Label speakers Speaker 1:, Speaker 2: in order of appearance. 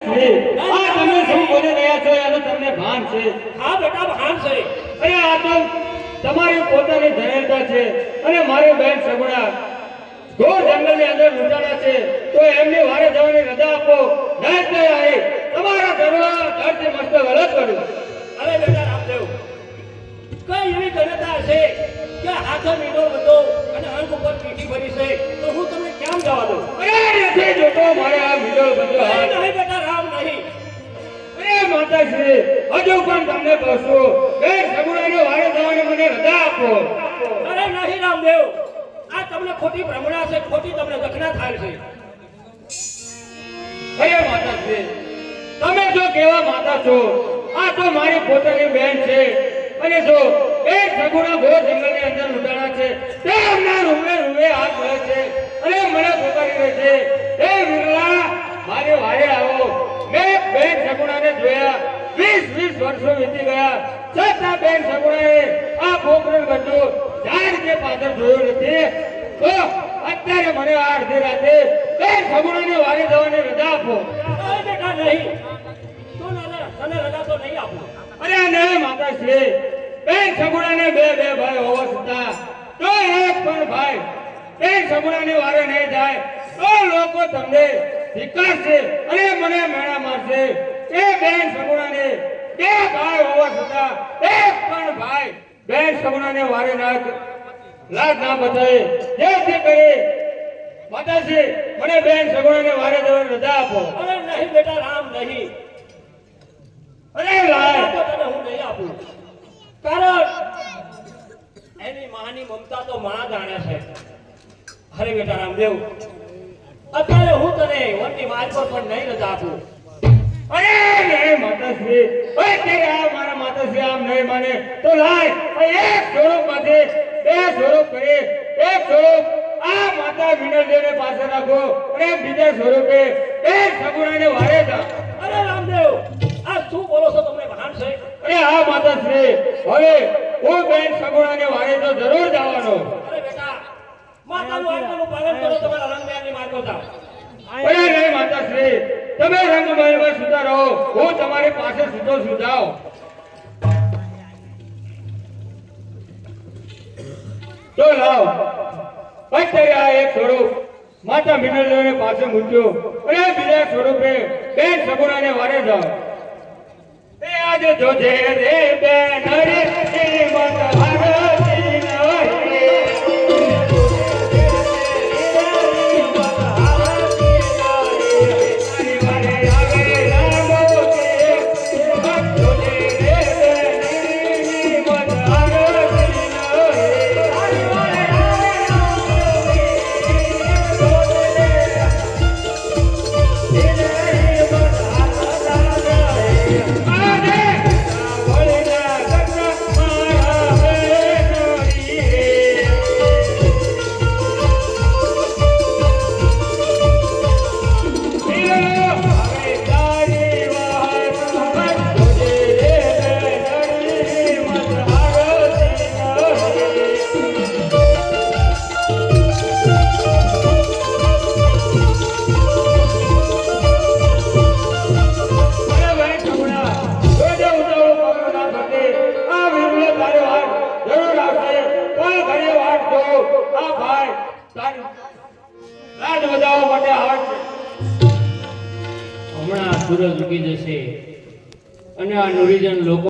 Speaker 1: આ તમે શું બોલી રહ્યા છો એનું તમને ભાન છે?
Speaker 2: હા બેટા ભાન છે.
Speaker 1: અરે આ તો તમારી પોતાની ધનેરતા છે અને મારી બહેન સગુણા ઘોર જંગલની અંદર લૂંટાણા છે તો એમની વારે જવાની રજા આપો. નહીં તો અહીં તમારા ધરથી મસ્ત ગલત કર્યું.
Speaker 2: અરે બેટા રામદેવ, કઈ એવી ઘનતા છે કે હાથે મીંડો બધો અને અંક ઉપર પીઠી ભરી છે તો હું તમને કેમ જવા દઉં?
Speaker 1: અરે નથી જોતો મારે આ મીંડો બધો હાથ.
Speaker 2: નહીં બેટા રામ નહીં.
Speaker 1: અરે માતાશ્રી, હજુ પણ તમને કહું બેન સગુણાને વારે જવાની મને રજા આપો.
Speaker 2: અરે નહીં રામદેવ, આ તમને ખોટી ભ્રમણા છે, ખોટી તમને દખના થાય છે.
Speaker 1: અરે માતાશ્રી, તમે જો કેવા માતા છો, આ તો મારી પોતાની બહેન છે અને જો એક સગુણા ઘોર જંગલની અંદર લૂંટાણા છે તે એમના રૂમે હાથ મળે છે અને મને પોતાની રહે છે. એ વિરલા, મારે વારે આવો. મેં બેન સગુણાને જોયા 20 વર્ષો વીતી ગયા છતાં બેન સગુણાએ આ પોકરણ ગઢો જાણ કે પાછળ જોયો નથી. તો અત્યારે મને આ અડધી રાતે બેન સગુણાને વારે જવાની રજા આપો.
Speaker 2: અરે બેટા નહીં, તો તને રજા તો નહીં આપું.
Speaker 1: અરે નહીં માતાશ્રી, બેન સગુણાને બે ભાઈ હોવા છતાં તો એક પણ ભાઈ બેન સગુણાની વારે નહીં જાય તો લોકો તમને ધિક્કારશે અને મને મેણા મારશે. એ બેન સગુણાને બે ભાઈ હોવા છતાં એક પણ ભાઈ બેન સગુણાને વારે લાજ ના બતાવે. જેથી કરી માતાશ્રી મને બેન સગુણાને વારે જવાની રજા આપો.
Speaker 2: અરે નહીં બેટા રામ નહીં.
Speaker 1: અરે લાય
Speaker 2: તો તને હું નહીં આપું, કારણ એની માની મમતા તો માં જાણે છે. અરે બેટા રામદેવ, અત્યારે હું તને વનની માર્ગ પર પણ નહીં રજા આપું.
Speaker 1: અરે નહીં માતાશ્રી, અત્યારે આ મારા માતાશ્રી આમ નહીં માને તો લાય એક સ્વરૂપમાંથી બે સ્વરૂપ કરી એક સ્વરૂપ આ માતા વિનરદેવને પાસે રાખો અને બીજા સ્વરૂપે એક સગુણાને વારે જા.
Speaker 2: અરે રામદેવ, આ શું બોલો છો? તમને ભાન છે?
Speaker 1: અરે હા માતાશ્રી, હવે હું બેન સગુણાને વારે તો જરૂર જવાનો.
Speaker 2: અરે બેટા, માતાનું આજ્ઞાનું પાલન કરો, તમારા રંગમહેલની માર્ગો જાઓ.
Speaker 1: અરે નહીં માતાશ્રી, તમે રંગમહેલમાં સુતા રહો, હું તમારી પાસે સુતો સુજાવ. તો લાવ અત્યારે આ એક સ્વરૂપ માતા વિનરદેવને પાસે મૂક્યો અને બીજા સ્વરૂપે બેન સગુણાને વારે જાઓ. એ આજે જોજે રે બેન હરી મત ભારતી નહી.
Speaker 3: હમણાં સૂરજ ઉગી જશે અને આ નુરીજન લોકો